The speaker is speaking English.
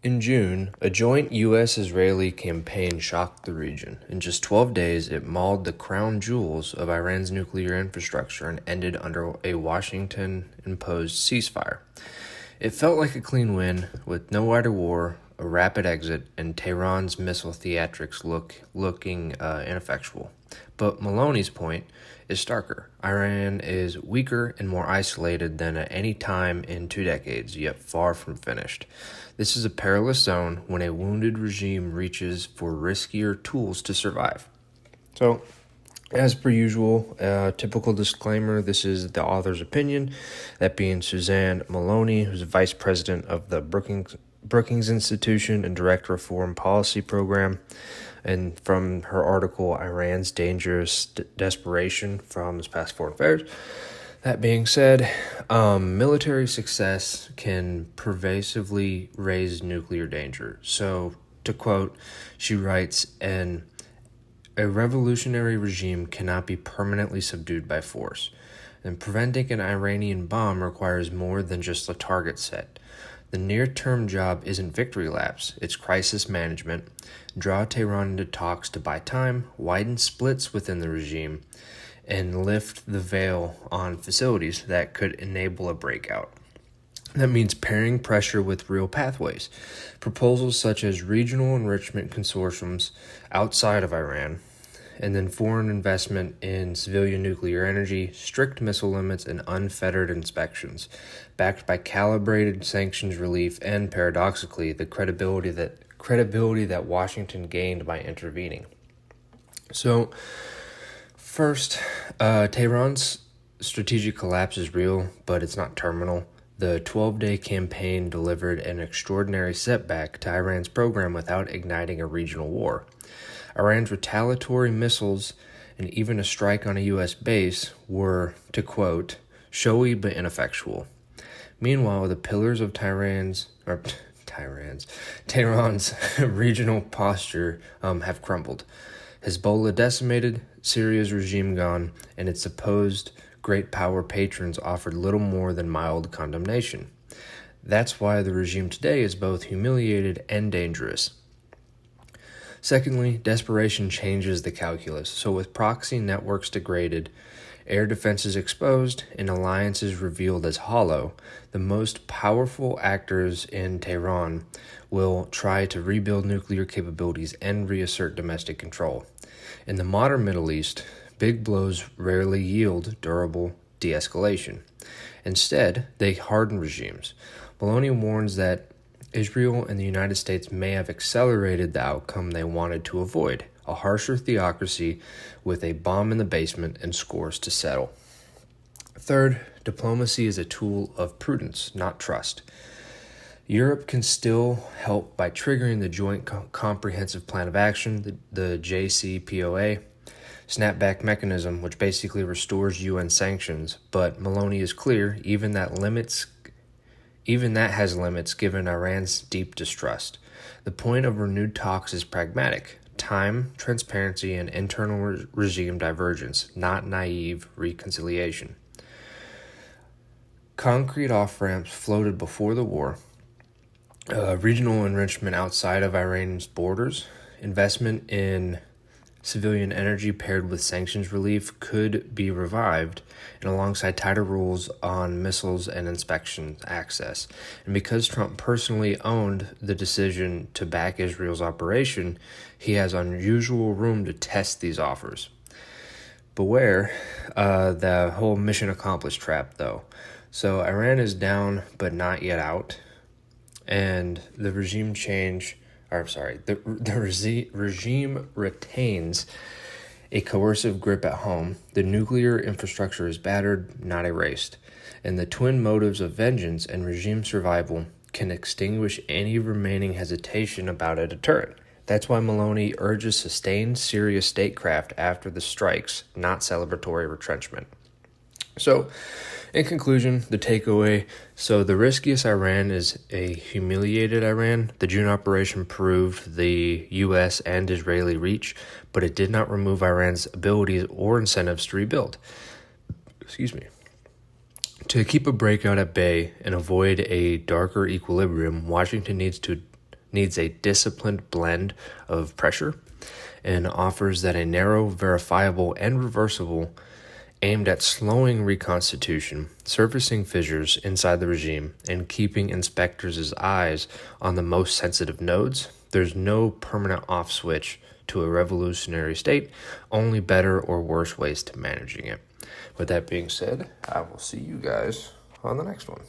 In June, a joint U.S.-Israeli campaign shocked the region. In just 12 days, it mauled the crown jewels of Iran's nuclear infrastructure and ended under a Washington-imposed ceasefire. It felt like a clean win, with no wider war, a rapid exit, and Tehran's missile theatrics looking ineffectual. But Maloney's point is starker. Iran is weaker and more isolated than at any time in 2 decades, yet far from finished. This is a perilous zone when a wounded regime reaches for riskier tools to survive. So, as per usual, typical disclaimer, this is the author's opinion, that being Suzanne Maloney, who's vice president of the Brookings Institution and director of foreign policy program, and from her article, Iran's Dangerous Desperation from this past Foreign Affairs. That being said, military success can pervasively raise nuclear danger. So, to quote, she writes, a revolutionary regime cannot be permanently subdued by force. And preventing an Iranian bomb requires more than just a target set. The near-term job isn't victory laps, it's crisis management. Draw Tehran into talks to buy time, widen splits within the regime, and lift the veil on facilities that could enable a breakout. That means pairing pressure with real pathways. Proposals such as regional enrichment consortiums outside of Iran, and then foreign investment in civilian nuclear energy, strict missile limits, and unfettered inspections, backed by calibrated sanctions relief and, paradoxically, the credibility that Washington gained by intervening. So, first, Tehran's strategic collapse is real, but it's not terminal. The 12-day campaign delivered an extraordinary setback to Iran's program without igniting a regional war. Iran's retaliatory missiles and even a strike on a U.S. base were, to quote, showy but ineffectual. Meanwhile, the pillars of Tehran's regional posture have crumbled. Hezbollah decimated, Syria's regime gone, and its supposed great power patrons offered little more than mild condemnation. That's why the regime today is both humiliated and dangerous. Secondly, desperation changes the calculus. So with proxy networks degraded, air defenses exposed, and alliances revealed as hollow, the most powerful actors in Tehran will try to rebuild nuclear capabilities and reassert domestic control. In the modern Middle East, big blows rarely yield durable de-escalation. Instead, they harden regimes. Maloney warns that Israel and the United States may have accelerated the outcome they wanted to avoid, a harsher theocracy with a bomb in the basement and scores to settle. Third, diplomacy is a tool of prudence, not trust. Europe can still help by triggering the Joint Comprehensive Plan of Action, the JCPOA, snapback mechanism, which basically restores UN sanctions, but Maloney is clear, even that has limits given Iran's deep distrust. The point of renewed talks is pragmatic: time, transparency, and internal regime divergence, not naive reconciliation. Concrete off-ramps floated before the war, regional enrichment outside of Iran's borders, investment in civilian energy paired with sanctions relief could be revived, and alongside tighter rules on missiles and inspection access. And because Trump personally owned the decision to back Israel's operation, he has unusual room to test these offers. Beware the whole mission accomplished trap, though. So Iran is down, but not yet out, and the regime retains a coercive grip at home. The nuclear infrastructure is battered, not erased, and the twin motives of vengeance and regime survival can extinguish any remaining hesitation about a deterrent. That's why Maloney urges sustained, serious statecraft after the strikes, not celebratory retrenchment. So, in conclusion, the takeaway, the riskiest Iran is a humiliated Iran. The June operation proved the U.S. and Israeli reach, but it did not remove Iran's abilities or incentives to rebuild. To keep a breakout at bay and avoid a darker equilibrium, Washington needs to needs a disciplined blend of pressure and offers that a narrow, verifiable, and reversible aimed at slowing reconstitution, surfacing fissures inside the regime, and keeping inspectors' eyes on the most sensitive nodes. There's no permanent off switch to a revolutionary state, only better or worse ways to managing it. With that being said, I will see you guys on the next one.